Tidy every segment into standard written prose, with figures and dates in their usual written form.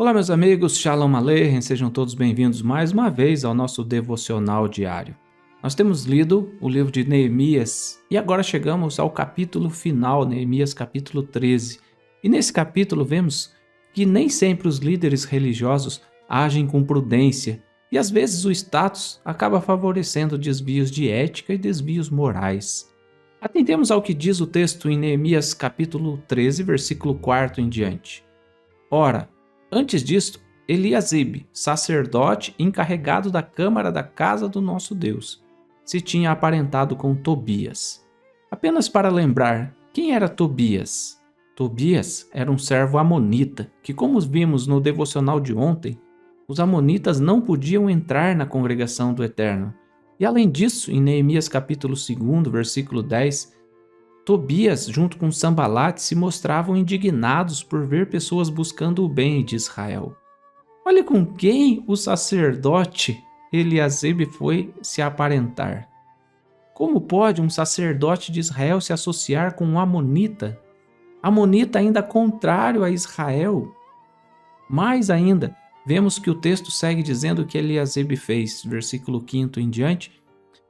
Olá, meus amigos, Shalom Aleichem, sejam todos bem-vindos mais uma vez ao nosso devocional diário. Nós temos lido o livro de Neemias e agora chegamos ao capítulo final, Neemias capítulo 13. E nesse capítulo vemos que nem sempre os líderes religiosos agem com prudência e às vezes o status acaba favorecendo desvios de ética e desvios morais. Atentemos ao que diz o texto em Neemias capítulo 13, versículo 4 em diante. Ora, antes disto, Eliasibe, sacerdote encarregado da câmara da casa do nosso Deus, se tinha aparentado com Tobias. Apenas para lembrar, quem era Tobias? Tobias era um servo amonita, que, como vimos no devocional de ontem, os amonitas não podiam entrar na congregação do Eterno. E além disso, em Neemias capítulo 2, versículo 10, Tobias, junto com Sambalate, se mostravam indignados por ver pessoas buscando o bem de Israel. Olha com quem o sacerdote Eliasibe foi se aparentar. Como pode um sacerdote de Israel se associar com um amonita? Amonita ainda contrário a Israel. Mais ainda, vemos que o texto segue dizendo que Eliasibe fez, versículo 5 em diante,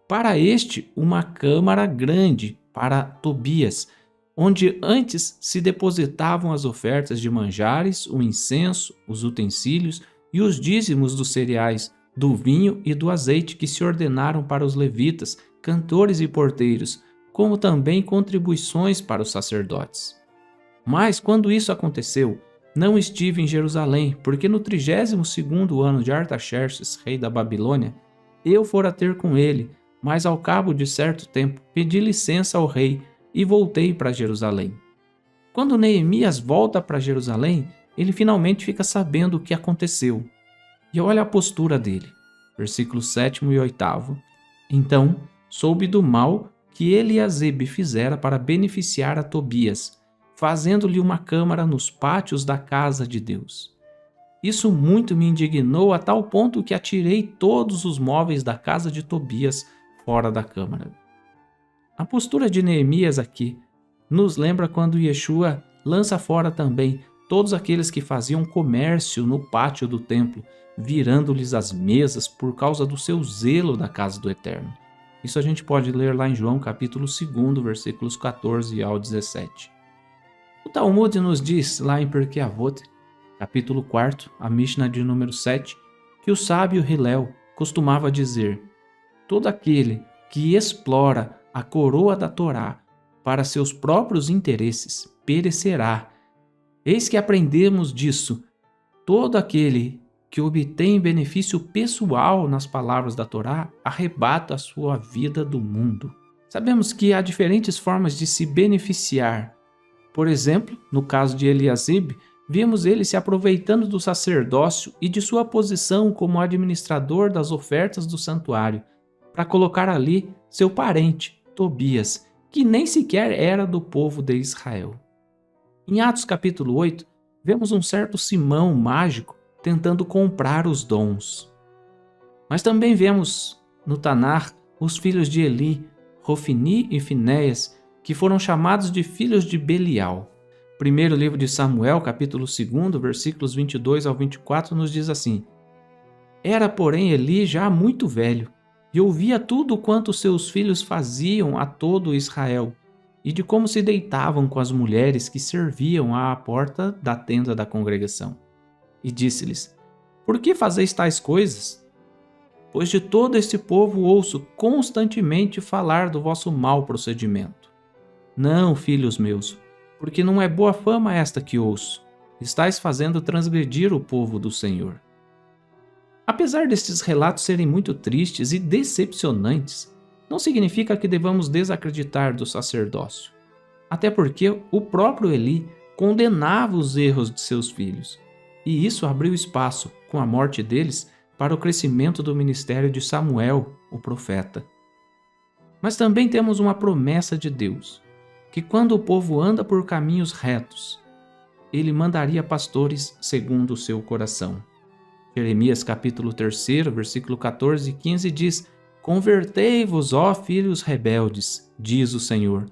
para este uma câmara grande, para Tobias, onde antes se depositavam as ofertas de manjares, o incenso, os utensílios e os dízimos dos cereais, do vinho e do azeite que se ordenaram para os levitas, cantores e porteiros, como também contribuições para os sacerdotes. Mas quando isso aconteceu, não estive em Jerusalém, porque no 32º ano de Artaxerxes, rei da Babilônia, eu fora ter com ele, mas ao cabo de certo tempo pedi licença ao rei e voltei para Jerusalém. Quando Neemias volta para Jerusalém, ele finalmente fica sabendo o que aconteceu. E olha a postura dele, versículos 7 e 8. Então, soube do mal que Eliasibe fizera para beneficiar a Tobias, fazendo-lhe uma câmara nos pátios da casa de Deus. Isso muito me indignou a tal ponto que atirei todos os móveis da casa de Tobias fora da câmara. A postura de Neemias aqui nos lembra quando Yeshua lança fora também todos aqueles que faziam comércio no pátio do templo, virando-lhes as mesas por causa do seu zelo da casa do Eterno. Isso a gente pode ler lá em João capítulo 2, versículos 14 ao 17. O Talmud nos diz lá em Pirkei Avot, capítulo 4, a Mishnah de número 7, que o sábio Hillel costumava dizer: todo aquele que explora a coroa da Torá para seus próprios interesses perecerá. Eis que aprendemos disso. Todo aquele que obtém benefício pessoal nas palavras da Torá arrebata a sua vida do mundo. Sabemos que há diferentes formas de se beneficiar. Por exemplo, no caso de Eliasibe, vimos ele se aproveitando do sacerdócio e de sua posição como administrador das ofertas do santuário, para colocar ali seu parente, Tobias, que nem sequer era do povo de Israel. Em Atos capítulo 8, vemos um certo Simão mágico tentando comprar os dons. Mas também vemos no Tanar os filhos de Eli, Rofini e Finéias, que foram chamados de filhos de Belial. Primeiro livro de Samuel, capítulo 2, versículos 22 ao 24, nos diz assim: era, porém, Eli já muito velho, e ouvia tudo quanto seus filhos faziam a todo Israel, e de como se deitavam com as mulheres que serviam à porta da tenda da congregação. E disse-lhes: por que fazeis tais coisas? Pois de todo este povo ouço constantemente falar do vosso mau procedimento. Não, filhos meus, porque não é boa fama esta que ouço. Estais fazendo transgredir o povo do Senhor. Apesar destes relatos serem muito tristes e decepcionantes, não significa que devamos desacreditar do sacerdócio. Até porque o próprio Eli condenava os erros de seus filhos, e isso abriu espaço, com a morte deles, para o crescimento do ministério de Samuel, o profeta. Mas também temos uma promessa de Deus, que quando o povo anda por caminhos retos, ele mandaria pastores segundo o seu coração. Jeremias capítulo 3, versículo 14 e 15 diz: convertei-vos, ó filhos rebeldes, diz o Senhor,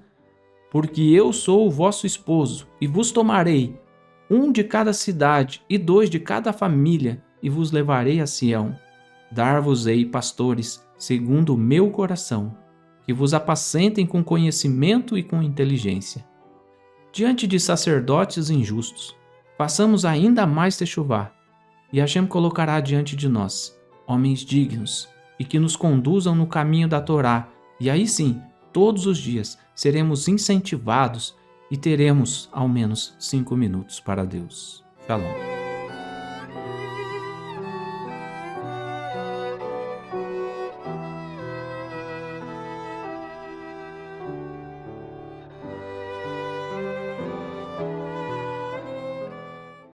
porque eu sou o vosso esposo e vos tomarei, um de cada cidade e 2 de cada família, e vos levarei a Sião. Dar-vos-ei pastores, segundo o meu coração, que vos apacentem com conhecimento e com inteligência. Diante de sacerdotes injustos, façamos ainda mais techuvá, e Hashem colocará diante de nós homens dignos e que nos conduzam no caminho da Torá, e aí sim, todos os dias seremos incentivados e teremos ao menos 5 minutos para Deus. Shalom.